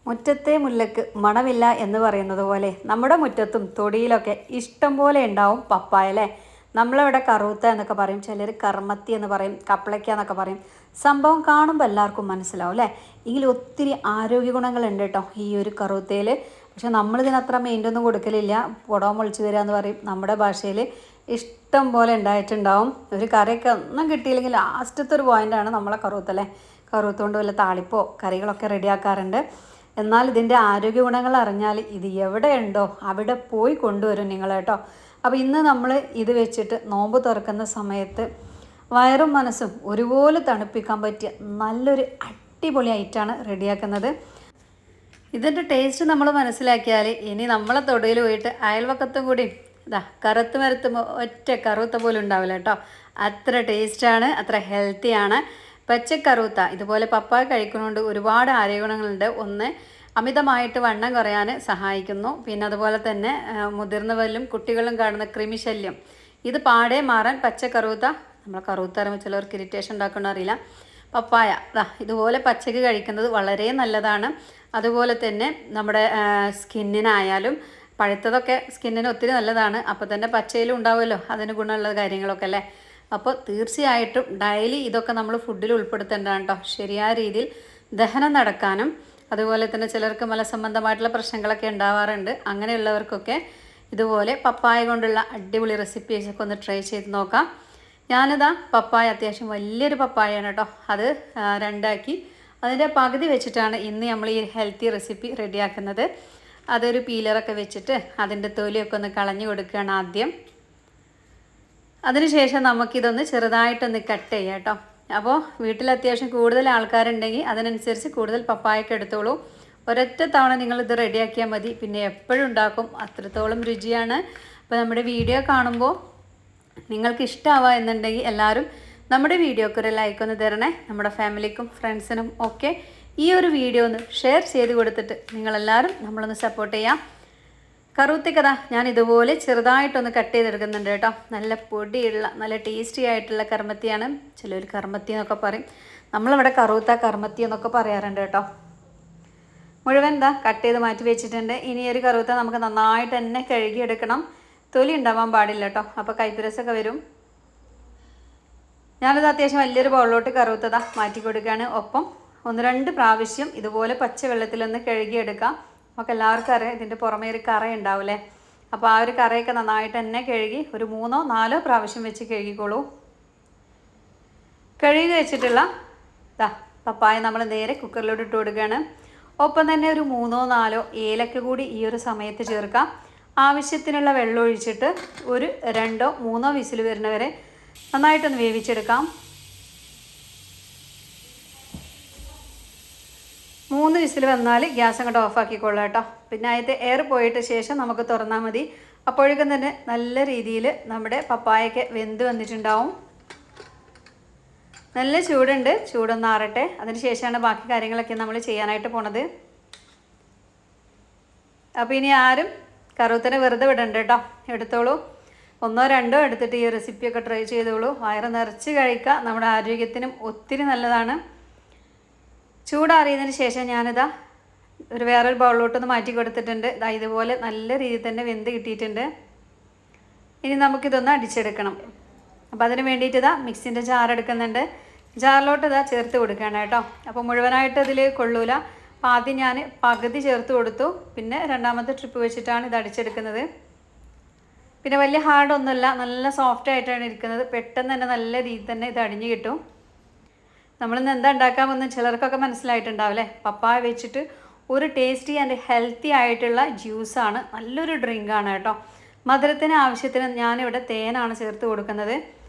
മുറ്റത്തെ മുല്ലക്ക് മണമില്ല എന്ന് പറയുന്നത് പോലെ നമ്മുടെ മുറ്റത്തും തൊടിയിലൊക്കെ ഇഷ്ടം പോലെ ഉണ്ടാവും പപ്പായ അല്ലേ. നമ്മളിവിടെ കറുത്ത എന്നൊക്കെ പറയും, ചിലർ കർമ്മത്തി എന്ന് പറയും, കപ്പളയ്ക്ക എന്നൊക്കെ പറയും. സംഭവം കാണുമ്പോൾ എല്ലാവർക്കും മനസ്സിലാവും അല്ലേ. ഇതിൽ ഒത്തിരി ആരോഗ്യ ഗുണങ്ങളുണ്ട് കേട്ടോ ഈ ഒരു കറുത്തയിൽ. പക്ഷെ നമ്മളിതിനത്ര മെയിൻ്റൊന്നും കൊടുക്കലില്ല. പുടവ മുളിച്ച് വരിക എന്ന് പറയും നമ്മുടെ ഭാഷയിൽ. ഇഷ്ടം പോലെ ഉണ്ടായിട്ടുണ്ടാവും. ഒരു കറിയൊക്കെ ഒന്നും കിട്ടിയില്ലെങ്കിൽ ലാസ്റ്റത്തെ ഒരു പോയിൻ്റാണ് നമ്മളെ കറുത്തല്ലേ. കറുത്ത കൊണ്ട് വല്ല താളിപ്പോ കറികളൊക്കെ റെഡിയാക്കാറുണ്ട്. എന്നാൽ ഇതിൻ്റെ ആരോഗ്യ ഗുണങ്ങൾ അറിഞ്ഞാൽ ഇത് എവിടെയുണ്ടോ അവിടെ പോയി കൊണ്ടുവരും നിങ്ങൾ കേട്ടോ. അപ്പോൾ ഇന്ന് നമ്മൾ ഇത് വെച്ചിട്ട് നോമ്പ് തുറക്കുന്ന സമയത്ത് വയറും മനസ്സും ഒരുപോലെ തണുപ്പിക്കാൻ പറ്റിയ നല്ലൊരു അടിപൊളി ഐറ്റമാണ് റെഡിയാക്കുന്നത്. ഇതിൻ്റെ ടേസ്റ്റ് നമ്മൾ മനസ്സിലാക്കിയാൽ ഇനി നമ്മളെ തൊടിയിൽ പോയിട്ട് അയൽവക്കത്തും കൂടി ഇതാ കറുത്ത് മരത്തുമ്പോൾ ഒറ്റ കറുത്ത പോലും ഉണ്ടാവില്ല കേട്ടോ. അത്ര ടേസ്റ്റാണ്, അത്ര ഹെൽത്തിയാണ് പച്ചക്കറുത്ത. ഇതുപോലെ പപ്പായ കഴിക്കുന്നതുകൊണ്ട് ഒരുപാട് ആരോഗ്യഗുണങ്ങളുണ്ട്. ഒന്ന്, അമിതമായിട്ട് വണ്ണം കുറയാൻ സഹായിക്കുന്നു. പിന്നെ അതുപോലെ തന്നെ മുതിർന്നവരിലും കുട്ടികളും കാണുന്ന കൃമിശല്യം ഇത് പാടെ മാറാൻ പച്ചക്കറുത്ത, നമ്മൾ കറുത്ത അറിയുമ്പോൾ ചിലവർക്ക് ഇറിറ്റേഷൻ ഉണ്ടാക്കുന്ന അറിയില്ല, പപ്പായ ഇതുപോലെ പച്ചക്ക് കഴിക്കുന്നത് വളരെ നല്ലതാണ്. അതുപോലെ തന്നെ നമ്മുടെ സ്കിന്നിനായാലും പഴുത്തതൊക്കെ സ്കിന്നിന് ഒത്തിരി നല്ലതാണ്. അപ്പോൾ തന്നെ പച്ചയിലും ഉണ്ടാവുമല്ലോ അതിന് ഗുണമുള്ള കാര്യങ്ങളൊക്കെ അല്ലേ. അപ്പോൾ തീർച്ചയായിട്ടും ഡെയിലി ഇതൊക്കെ നമ്മൾ ഫുഡിൽ ഉൾപ്പെടുത്തേണ്ടതാണ് കേട്ടോ. ശരിയായ രീതിയിൽ ദഹനം നടക്കാനും അതുപോലെ തന്നെ ചിലർക്ക് മലസംബന്ധമായിട്ടുള്ള പ്രശ്നങ്ങളൊക്കെ ഉണ്ടാവാറുണ്ട്. അങ്ങനെയുള്ളവർക്കൊക്കെ ഇതുപോലെ പപ്പായ കൊണ്ടുള്ള അടിപൊളി റെസിപ്പീസൊക്കെ ഒന്ന് ട്രൈ ചെയ്ത് നോക്കാം. ഞാനിതാ പപ്പായ അത്യാവശ്യം വലിയൊരു പപ്പായയാണ് കേട്ടോ. അത് രണ്ടാക്കി അതിൻ്റെ പകുതി വെച്ചിട്ടാണ് ഇന്ന് നമ്മൾ ഈ ഹെൽത്തി റെസിപ്പി റെഡിയാക്കുന്നത്. അതൊരു പീലറൊക്കെ വെച്ചിട്ട് അതിൻ്റെ തൊലിയൊക്കെ ഒന്ന് കളഞ്ഞു കൊടുക്കുകയാണ് ആദ്യം. അതിനുശേഷം നമുക്കിതൊന്ന് ചെറുതായിട്ടൊന്ന് കട്ട് ചെയ്യാം കേട്ടോ. അപ്പോൾ വീട്ടിൽ അത്യാവശ്യം കൂടുതൽ ആൾക്കാരുണ്ടെങ്കിൽ അതിനനുസരിച്ച് കൂടുതൽ പപ്പായൊക്കെ എടുത്തോളൂ. ഒരൊറ്റ തവണ നിങ്ങളിത് റെഡിയാക്കിയാൽ മതി, പിന്നെ എപ്പോഴും ഉണ്ടാക്കും. അത്രത്തോളം രുചിയാണ്. അപ്പോൾ നമ്മുടെ വീഡിയോ കാണുമ്പോൾ നിങ്ങൾക്ക് ഇഷ്ടമാവുക എന്നുണ്ടെങ്കിൽ എല്ലാവരും നമ്മുടെ വീഡിയോക്ക് ഒരു ലൈക്ക് ഒന്ന് തരണേ. നമ്മുടെ ഫാമിലിക്കും ഫ്രണ്ട്സിനും ഒക്കെ ഈ ഒരു വീഡിയോ ഒന്ന് ഷെയർ ചെയ്ത് കൊടുത്തിട്ട് നിങ്ങളെല്ലാവരും നമ്മളൊന്ന് സപ്പോർട്ട് ചെയ്യാം. കറുത്തിക്കഥ ഞാൻ ഇതുപോലെ ചെറുതായിട്ടൊന്ന് കട്ട് ചെയ്തെടുക്കുന്നുണ്ട് കേട്ടോ. നല്ല പൊടിയുള്ള നല്ല ടേസ്റ്റി ആയിട്ടുള്ള കർമ്മത്തിയാണ്. ചിലർ കർമ്മത്തി എന്നൊക്കെ പറയും, നമ്മളിവിടെ കറുത്ത കർമ്മത്തി എന്നൊക്കെ പറയാറുണ്ട് കേട്ടോ. മുഴുവൻ കട്ട് ചെയ്ത് മാറ്റി വെച്ചിട്ടുണ്ട്. ഇനി ഒരു കറുത്ത നമുക്ക് നന്നായിട്ട് തന്നെ കഴുകിയെടുക്കണം. തൊലി ഉണ്ടാവാൻ പാടില്ല കേട്ടോ, അപ്പോൾ കൈപ്പുരസൊക്കെ വരും. ഞാനിത് അത്യാവശ്യം വലിയൊരു ബൗളിലോട്ട് കറുത്തതാ മാറ്റി കൊടുക്കുകയാണ്. ഒപ്പം 1-2 പ്രാവശ്യം ഇതുപോലെ പച്ചവെള്ളത്തിലൊന്ന് കഴുകിയെടുക്കാം. നമുക്ക് എല്ലാവർക്കും അറിയാം ഇതിൻ്റെ പുറമേ ഒരു കറ ഉണ്ടാവില്ലേ. അപ്പോൾ ആ ഒരു കറയൊക്കെ നന്നായിട്ട് തന്നെ കഴുകി ഒരു 3-4 പ്രാവശ്യം വെച്ച് കഴുകിക്കോളൂ. കഴുകി വെച്ചിട്ടുള്ള പപ്പായ നമ്മൾ നേരെ കുക്കറിലോട്ട് ഇട്ട് കൊടുക്കുകയാണ്. ഒപ്പം തന്നെ ഒരു 3-4 ഏലക്ക കൂടി ഈ ഒരു സമയത്ത് ചേർക്കാം. ആവശ്യത്തിനുള്ള വെള്ളം ഒഴിച്ചിട്ട് ഒരു 2-3 വിസിൽ വരുന്നവരെ നന്നായിട്ടൊന്ന് വേവിച്ചെടുക്കാം. 3 വിസിൽ വന്നാൽ ഗ്യാസ് അങ്ങോട്ട് ഓഫാക്കിക്കൊള്ളാം കേട്ടോ. പിന്നെ അതിൻ്റെ എയർ പോയിട്ട് ശേഷം നമുക്ക് തുറന്നാൽ മതി. അപ്പോഴേക്കും തന്നെ നല്ല രീതിയിൽ നമ്മുടെ പപ്പായൊക്കെ വെന്ത് വന്നിട്ടുണ്ടാവും. നല്ല ചൂടുണ്ട്, ചൂടൊന്ന് ആറട്ടെ. അതിന് ശേഷമാണ് ബാക്കി കാര്യങ്ങളൊക്കെ നമ്മൾ ചെയ്യാനായിട്ട് പോണത്. അപ്പോൾ ഇനി ആരും കറുത്തനെ വെറുതെ വിടണ്ട കേട്ടോ, എടുത്തോളൂ. 1-2 എടുത്തിട്ട് ഈ റെസിപ്പിയൊക്കെ ട്രൈ ചെയ്തോളൂ. വയറ് നിറച്ച് കഴിക്കുക, നമ്മുടെ ആരോഗ്യത്തിനും ഒത്തിരി നല്ലതാണ്. ചൂടാറിയതിന് ശേഷം ഞാനിതാ ഒരു വേറൊരു ബൗളിലോട്ടൊന്ന് മാറ്റി കൊടുത്തിട്ടുണ്ട്. ഇതുപോലെ നല്ല രീതിയിൽ തന്നെ വെന്ത് കിട്ടിയിട്ടുണ്ട്. ഇനി നമുക്കിതൊന്ന് അടിച്ചെടുക്കണം. അപ്പോൾ അതിന് വേണ്ടിയിട്ട് മിക്സിൻ്റെ ജാർ എടുക്കുന്നുണ്ട്. ജാറിലോട്ട് ചേർത്ത് കൊടുക്കുകയാണ് കേട്ടോ. അപ്പോൾ മുഴുവനായിട്ട് ഇതിൽ കൊള്ളൂല. അപ്പോൾ ആദ്യം ഞാൻ പകുതി ചേർത്ത് കൊടുത്തു. പിന്നെ രണ്ടാമത്തെ ട്രിപ്പ് വെച്ചിട്ടാണ് ഇത് അടിച്ചെടുക്കുന്നത്. പിന്നെ വലിയ ഹാർഡൊന്നുമല്ല, നല്ല സോഫ്റ്റ് ആയിട്ടാണ് ഇരിക്കുന്നത്. പെട്ടെന്ന് തന്നെ നല്ല രീതിയിൽ തന്നെ ഇത് അടിഞ്ഞു കിട്ടും. നമ്മളിന്ന് എന്താ ഉണ്ടാക്കാമെന്ന് ചിലർക്കൊക്കെ മനസ്സിലായിട്ടുണ്ടാവില്ലേ. പപ്പായ വെച്ചിട്ട് ഒരു ടേസ്റ്റി ആൻഡ് ഹെൽത്തി ആയിട്ടുള്ള ജ്യൂസാണ്, നല്ലൊരു ഡ്രിങ്കാണ് കേട്ടോ. മധുരത്തിന് ആവശ്യത്തിന് ഞാനിവിടെ തേനാണ് ചേർത്ത് കൊടുക്കുന്നത്.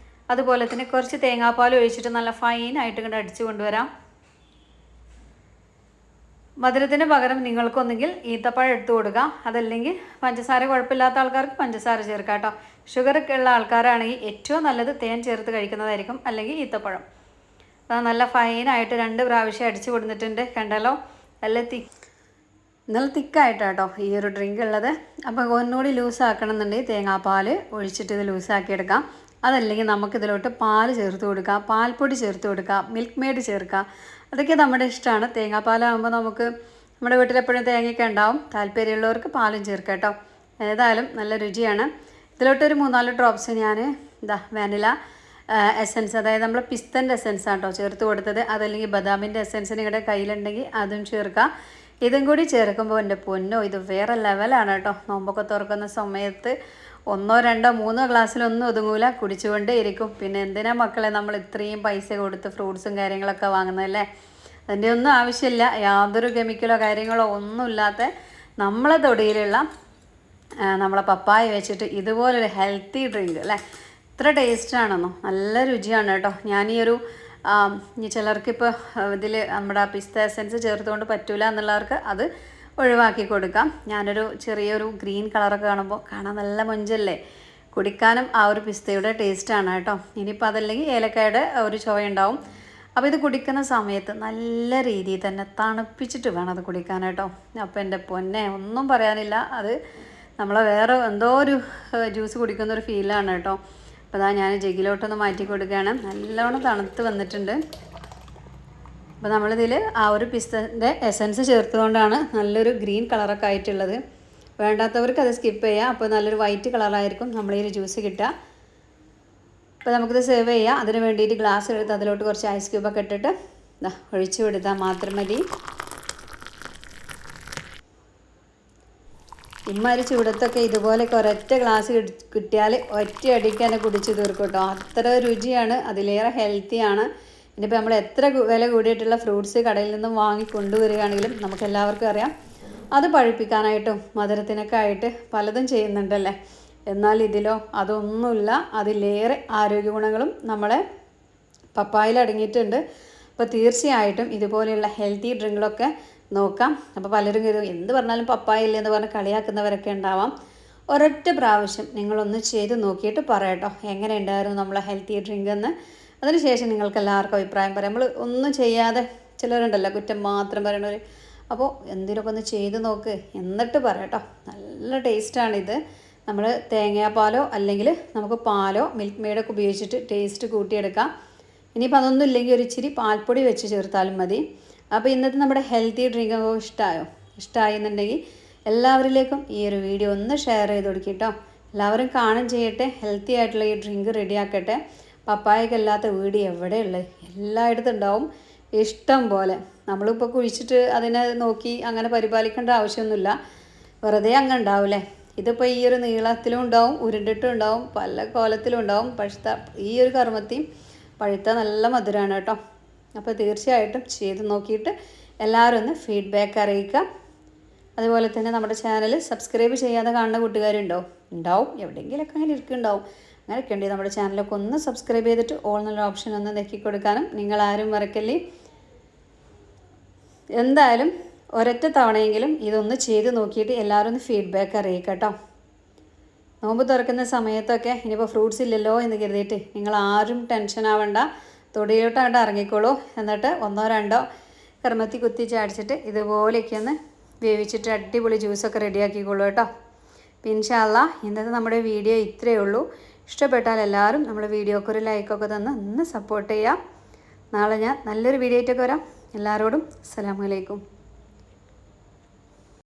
അതുപോലെ തന്നെ കുറച്ച് തേങ്ങാപ്പാൽ ഒഴിച്ചിട്ട് നല്ല ഫൈനായിട്ട് ഇങ്ങോട്ട് അടിച്ചു കൊണ്ടുവരാം. മധുരത്തിന് പകരം നിങ്ങൾക്കൊന്നെങ്കിൽ ഈത്തപ്പഴം എടുത്തു കൊടുക്കുക. അതല്ലെങ്കിൽ പഞ്ചസാര കുഴപ്പമില്ലാത്ത ആൾക്കാർക്ക് പഞ്ചസാര ചേർക്കാം കേട്ടോ. ഷുഗറൊക്കെ ഉള്ള ആൾക്കാരാണെങ്കിൽ ഏറ്റവും നല്ലത് തേൻ ചേർത്ത് കഴിക്കുന്നതായിരിക്കും, അല്ലെങ്കിൽ ഈത്തപ്പഴം. നല്ല ഫൈനായിട്ട് 2 പ്രാവശ്യം അടിച്ചു കൊടുത്തിട്ടുണ്ട്. കണ്ടല്ലോ, നല്ല തിക്കായിട്ടാട്ടോ ഈ ഒരു ഡ്രിങ്ക് ഉള്ളത്. അപ്പോൾ ഒന്നുകൂടി ലൂസാക്കണം എന്നുണ്ടെങ്കിൽ തേങ്ങാപ്പാൽ ഒഴിച്ചിട്ട് ഇത് ലൂസാക്കിയെടുക്കാം. അതല്ലെങ്കിൽ നമുക്കിതിലോട്ട് പാൽ ചേർത്ത് കൊടുക്കാം, പാൽപ്പൊടി ചേർത്ത് കൊടുക്കാം, മിൽക്ക് മെയ്ഡ് ചേർക്കാം. അതൊക്കെ നമ്മുടെ ഇഷ്ടമാണ്. തേങ്ങാപ്പാലാകുമ്പോൾ നമുക്ക് നമ്മുടെ വീട്ടിലെപ്പോഴും തേങ്ങയൊക്കെ ഉണ്ടാവും. താല്പര്യമുള്ളവർക്ക് പാലും ചേർക്കാം കേട്ടോ. ഏതായാലും നല്ല രുചിയാണ്. ഇതിലോട്ടൊരു 3-4 ഡ്രോപ്സ് ഞാൻ വാനില എസൻസ്, അതായത് നമ്മൾ പിസ്തൻ്റെ എസൻസ് ആണ് കേട്ടോ ചേർത്ത് കൊടുത്തത്. അതല്ലെങ്കിൽ ബദാമിൻ്റെ എസൻസ് നിങ്ങളുടെ കയ്യിലുണ്ടെങ്കിൽ അതും ചേർക്കാം. ഇതും കൂടി ചേർക്കുമ്പോൾ എൻ്റെ പൊന്നോ, ഇത് വേറെ ലെവലാണ് കേട്ടോ. നോമ്പൊക്കെ തുറക്കുന്ന സമയത്ത് 1, 2, 3 ഗ്ലാസ്സിലൊന്നും ഒതുങ്ങൂല, കുടിച്ചുകൊണ്ടേ ഇരിക്കും. പിന്നെ എന്തിനാ മക്കളെ നമ്മൾ ഇത്രയും പൈസ കൊടുത്ത് ഫ്രൂട്ട്സും കാര്യങ്ങളൊക്കെ വാങ്ങുന്നതല്ലേ? അതിൻ്റെ ഒന്നും ആവശ്യമില്ല. യാതൊരു കെമിക്കലോ കാര്യങ്ങളോ ഒന്നുമില്ലാത്ത നമ്മളെ തൊടിയിലുള്ള നമ്മളെ പപ്പായ വെച്ചിട്ട് ഇതുപോലൊരു ഹെൽത്തി ഡ്രിങ്ക് അല്ലേ. ഇത്ര ടേസ്റ്റാണെന്നോ, നല്ല രുചിയാണ് കേട്ടോ. ഞാനീ ഇനി ചിലർക്കിപ്പോൾ ഇതിൽ നമ്മുടെ പിസ്ത എസൻസ് ചേർത്തുകൊണ്ട് പറ്റൂല എന്നുള്ളവർക്ക് അത് ഒഴിവാക്കി കൊടുക്കാം. ഞാനൊരു ചെറിയൊരു ഗ്രീൻ കളറൊക്കെ കാണാൻ നല്ല മൊഞ്ചല്ലേ, കുടിക്കാനും ആ ഒരു പിസ്തയുടെ ടേസ്റ്റാണ് കേട്ടോ. ഇനിയിപ്പോൾ അതല്ലെങ്കിൽ ഏലക്കായുടെ ഒരു ചുവയുണ്ടാവും. അപ്പോൾ ഇത് കുടിക്കുന്ന സമയത്ത് നല്ല രീതിയിൽ തന്നെ തണുപ്പിച്ചിട്ട് വേണം അത് കുടിക്കാൻ കേട്ടോ. അപ്പോൾ എൻ്റെ പൊന്നെ ഒന്നും പറയാനില്ല, അത് നമ്മളെ വേറെ എന്തോ ഒരു ജ്യൂസ് കുടിക്കുന്നൊരു ഫീലാണ് കേട്ടോ. അപ്പോൾ അതാ ഞാൻ ജഗ്ഗിലോട്ടൊന്ന് മാറ്റി കൊടുക്കുകയാണ്. നല്ലോണം തണുത്ത് വന്നിട്ടുണ്ട്. അപ്പോൾ നമ്മളിതിൽ ആ ഒരു പിസ്തൻ്റെ എസൻസ് ചേർത്തുകൊണ്ടാണ് നല്ലൊരു ഗ്രീൻ കളറൊക്കെ ആയിട്ടുള്ളത്. വേണ്ടാത്തവർക്ക് അത് സ്കിപ്പ് ചെയ്യാം. അപ്പോൾ നല്ലൊരു വൈറ്റ് കളറായിരിക്കും നമ്മളീ ഒരു ജ്യൂസ് കിട്ടുക. അപ്പോൾ നമുക്കിത് സെർവ് ചെയ്യാം. അതിന് വേണ്ടിയിട്ട് ഗ്ലാസ് എടുത്ത് അതിലോട്ട് കുറച്ച് ഐസ് ക്യൂബൊക്കെ ഇട്ടിട്ട് ഒഴിച്ചു കൊടുത്താൽ മാത്രം മതി. ഇമ്മാതിരി ചൂടത്തൊക്കെ ഇതുപോലെയൊക്കെ ഒരൊറ്റ ഗ്ലാസ് കിട്ടിയാൽ ഒറ്റ അടിക്ക് തന്നെ കുടിച്ച് തീർക്കും കേട്ടോ. അത്ര രുചിയാണ്, അതിലേറെ ഹെൽത്തിയാണ്. ഇനിയിപ്പോൾ നമ്മൾ എത്ര വില കൂടിയിട്ടുള്ള ഫ്രൂട്ട്സ് കടയിൽ നിന്നും വാങ്ങി കൊണ്ടുവരികയാണെങ്കിലും നമുക്ക് എല്ലാവർക്കും അറിയാം അത് പഴുപ്പിക്കാനായിട്ടും മധുരത്തിനൊക്കെ ആയിട്ട് പലതും ചെയ്യുന്നുണ്ടല്ലേ. എന്നാൽ ഇതിലോ അതൊന്നുമില്ല. അതിലേറെ ആരോഗ്യ ഗുണങ്ങളും നമ്മളെ പപ്പായയിൽ അടങ്ങിയിട്ടുണ്ട്. അപ്പോൾ തീർച്ചയായിട്ടും ഇതുപോലെയുള്ള ഹെൽത്തി ഡ്രിങ്കുകളൊക്കെ നോക്കാം. അപ്പോൾ പലരും എന്ത് പറഞ്ഞാലും പപ്പായ ഇല്ലെന്ന് പറഞ്ഞ് കളിയാക്കുന്നവരൊക്കെ ഉണ്ടാവാം. ഒരൊറ്റ പ്രാവശ്യം നിങ്ങളൊന്ന് ചെയ്ത് നോക്കിയിട്ട് പറയട്ടോ എങ്ങനെ ഉണ്ടായിരുന്നു നമ്മളെ ഹെൽത്തി ഡ്രിങ്ക് എന്ന്. അതിനുശേഷം നിങ്ങൾക്ക് എല്ലാവർക്കും അഭിപ്രായം പറയാം. നമ്മൾ ഒന്നും ചെയ്യാതെ ചിലരുണ്ടല്ലോ കുറ്റം മാത്രം പറയണവർ. അപ്പോൾ എന്തെങ്കിലുമൊക്കെ ഒന്ന് ചെയ്ത് നോക്ക്, എന്നിട്ട് പറയട്ടോ. നല്ല ടേസ്റ്റാണിത്. നമ്മൾ തേങ്ങാപ്പാലോ അല്ലെങ്കിൽ നമുക്ക് പാലോ മിൽക്ക് മെയ്ഡൊക്കെ ഉപയോഗിച്ചിട്ട് ടേസ്റ്റ് കൂട്ടിയെടുക്കാം. ഇനിയിപ്പോൾ അതൊന്നും ഇല്ലെങ്കിൽ ഒരു ഇച്ചിരി പാൽപ്പൊടി വെച്ച് ചേർത്താലും മതി. അപ്പോൾ ഇന്നത്തെ നമ്മുടെ ഹെൽത്തി ഡ്രിങ്ക് ഇഷ്ടമായി എന്നുണ്ടെങ്കിൽ എല്ലാവരിലേക്കും ഈ ഒരു വീഡിയോ ഒന്ന് ഷെയർ ചെയ്ത് കൊടുക്കിട്ടോ. എല്ലാവരും കാണും ചെയ്യട്ടെ, ഹെൽത്തി ആയിട്ടുള്ള ഈ ഡ്രിങ്ക് റെഡിയാക്കട്ടെ. പപ്പായക്കല്ലാത്ത വീട് എവിടെയുള്ളത്? എല്ലായിടത്തും ഉണ്ടാവും ഇഷ്ടം പോലെ. നമ്മളിപ്പോൾ കുഴിച്ചിട്ട് അതിനെ നോക്കി അങ്ങനെ പരിപാലിക്കേണ്ട ആവശ്യമൊന്നുമില്ല, വെറുതെ അങ്ങ് ഉണ്ടാവില്ലേ. ഇതിപ്പോൾ ഈ ഒരു നീളത്തിലും ഉണ്ടാവും, ഉരുണ്ടിട്ടും ഉണ്ടാവും, പല കോലത്തിലും ഉണ്ടാവും. ഈ ഒരു കർമ്മത്തിയും പഴുത്ത നല്ല മധുരമാണ് കേട്ടോ. അപ്പോൾ തീർച്ചയായിട്ടും ചെയ്ത് നോക്കിയിട്ട് എല്ലാവരും ഒന്ന് ഫീഡ്ബാക്ക് അറിയിക്കുക. അതുപോലെ തന്നെ നമ്മുടെ ചാനൽ സബ്സ്ക്രൈബ് ചെയ്യാതെ കാണുന്ന കൂട്ടുകാരുണ്ടാവും, എവിടെയെങ്കിലുമൊക്കെ അങ്ങനെ ഇരിക്കുന്നുണ്ടാവും. അങ്ങനെയൊക്കെ ഉണ്ടെങ്കിൽ നമ്മുടെ ചാനലൊക്കെ ഒന്ന് സബ്സ്ക്രൈബ് ചെയ്തിട്ട് ഓൾ എന്നുള്ള ഓപ്ഷൻ ഒന്ന് നെക്കി കൊടുക്കാനും നിങ്ങളാരും മറക്കല്ലേ. എന്തായാലും ഒരൊറ്റ തവണയെങ്കിലും ഇതൊന്ന് ചെയ്ത് നോക്കിയിട്ട് എല്ലാവരും ഒന്ന് ഫീഡ്ബാക്ക് അറിയിക്കുക കേട്ടോ. നോമ്പ് തുറക്കുന്ന സമയത്തൊക്കെ ഇനിയിപ്പോൾ ഫ്രൂട്ട്സ് ഇല്ലല്ലോ എന്ന് കരുതിയിട്ട് നിങ്ങളാരും ടെൻഷൻ ആവണ്ട. തൊടിയിലോട്ട് അങ്ങോട്ട് ഇറങ്ങിക്കോളൂ. എന്നിട്ട് 1, 2 കർമ്മത്തി കുത്തി ചാടിച്ചിട്ട് ഇതുപോലെയൊക്കെ ഒന്ന് വേവിച്ചിട്ട് അടിപൊളി ജ്യൂസൊക്കെ റെഡിയാക്കിക്കോളൂ കേട്ടോ. പിന്നെ ഇൻഷാ അല്ലാഹ് ഇന്നത്തെ നമ്മുടെ വീഡിയോ ഇത്രയേ ഉള്ളൂ. ഇഷ്ടപ്പെട്ടാൽ എല്ലാവരും നമ്മുടെ വീഡിയോക്ക് ഒരു ലൈക്കൊക്കെ തന്ന് ഒന്ന് സപ്പോർട്ട് ചെയ്യാം. നാളെ ഞാൻ നല്ലൊരു വീഡിയോ ആയിട്ടൊക്കെ വരാം. എല്ലാവരോടും അസ്സലാമു അലൈക്കും.